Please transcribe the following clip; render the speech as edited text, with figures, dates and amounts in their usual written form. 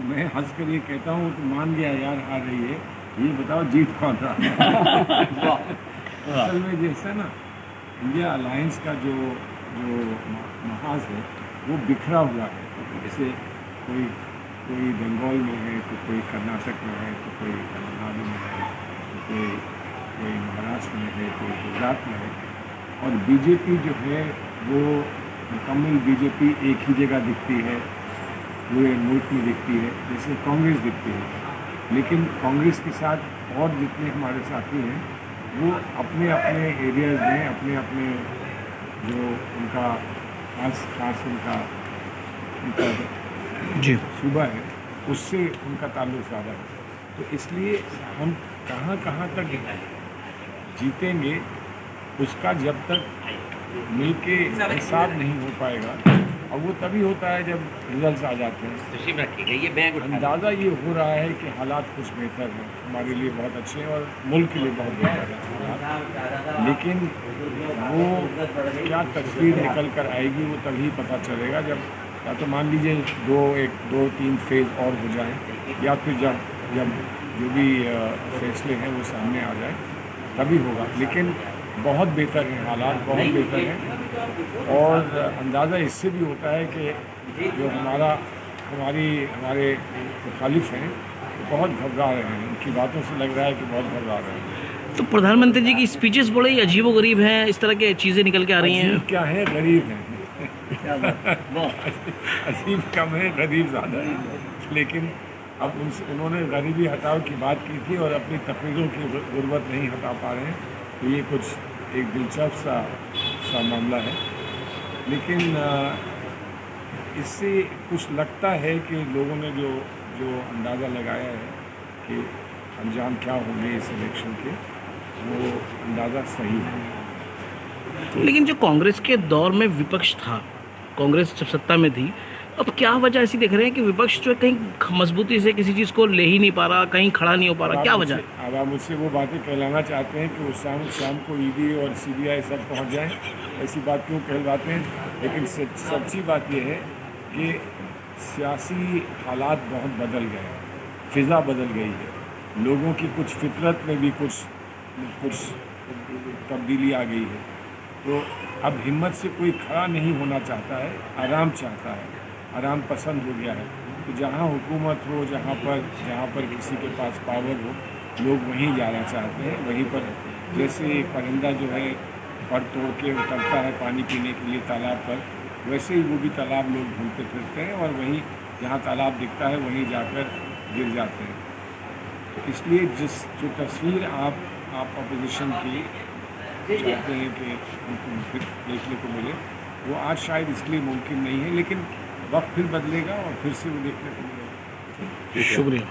मैं हंस कर ये कहता हूँ तो मान गया यार हार रही है, ये बताओ जीत कौन रहा। असल में जैसे ना इंडिया अलायंस का जो जो महाज है वो बिखरा हुआ है। जैसे कोई कोई बंगाल में है, तो कोई कर्नाटक में है, तो कोई तमिलनाडु में है, तो कोई महाराष्ट्र में है, कोई गुजरात में है। और बीजेपी जो है वो मुकम्मल बीजेपी एक ही जगह दिखती है, पूरे मुल्क में दिखती है, जैसे कांग्रेस दिखती है। लेकिन कांग्रेस के साथ और जितने हमारे साथी हैं वो अपने अपने एरियाज़ में अपने अपने जो उनका खास उनका जी सूबा है उससे उनका ताल्लुक ज़्यादा है। तो इसलिए हम कहाँ कहाँ तक जीतेंगे उसका जब तक मिल के हिसाब नहीं हो पाएगा, और वो तभी होता है जब रिजल्ट्स आ जाते हैं। अंदाज़ा ये हो रहा है कि हालात कुछ बेहतर हैं, हमारे लिए बहुत अच्छे हैं और मुल्क के लिए बहुत बेहतर है। लेकिन वो क्या तस्वीर निकल कर आएगी वो तभी पता चलेगा जब या तो मान लीजिए दो तीन फेज़ और हो जाए, या फिर जब जब जो भी फैसले हैं वो सामने आ जाए तभी होगा। लेकिन बहुत बेहतर हैं हालात, बहुत बेहतर हैं। और अंदाज़ा इससे भी होता है कि जो हमारे मुखालिफ हैं वो बहुत घबरा रहे हैं, उनकी बातों से लग रहा है कि बहुत घबरा रहे हैं। तो प्रधानमंत्री जी की स्पीचेस बड़े ही अजीबोगरीब हैं, इस तरह की चीज़ें निकल के आ रही हैं। अजीब क्या है, गरीब हैं। अजीब कम है, गरीब ज़्यादा है। लेकिन अब उन्होंने गरीबी हटाओ की बात की थी और अपनी तकरीरों की गुर्बत नहीं हटा पा रहे हैं, तो ये कुछ एक दिलचस्प सा मामला है। लेकिन इससे कुछ लगता है कि लोगों ने जो अंदाज़ा लगाया है कि अंजाम क्या होंगे इस इलेक्शन के, वो अंदाज़ा सही है। लेकिन जो कांग्रेस के दौर में विपक्ष था, कांग्रेस जब सत्ता में थी, अब क्या वजह ऐसी देख रहे हैं कि विपक्ष जो है कहीं मजबूती से किसी चीज़ को ले ही नहीं पा रहा, कहीं खड़ा नहीं हो पा रहा, क्या वजह? अब आप मुझसे वो बातें कहलाना चाहते हैं कि वो शाम को ईडी और सीबीआई सब पहुंच जाएं, ऐसी बात क्यों कहलवाते हैं? लेकिन सच्ची बात यह है कि सियासी हालात बहुत बदल गए हैं, फ़िज़ा बदल गई है, लोगों की कुछ फितरत में भी कुछ तब्दीली आ गई है। तो अब हिम्मत से कोई खड़ा नहीं होना चाहता है, आराम चाहता है, आराम पसंद हो गया है। तो जहाँ हुकूमत हो, जहाँ पर किसी के पास पावर हो, लोग वहीं जाना चाहते हैं। वहीं पर जैसे परिंदा जो है पर तोड़ के उतरता है पानी पीने के लिए तालाब पर, वैसे ही वो भी तालाब लोग ढूंढते फिरते हैं और वहीं जहाँ तालाब दिखता है वहीं जाकर गिर जाते हैं। तो इसलिए जो तस्वीर आप अपोजिशन की चाहते हैं कि उनको देखने को मिले, वो आज शायद इसलिए मुमकिन नहीं है। लेकिन वक्त फिर बदलेगा और फिर से वो देखने को मिलेगा। शुक्रिया।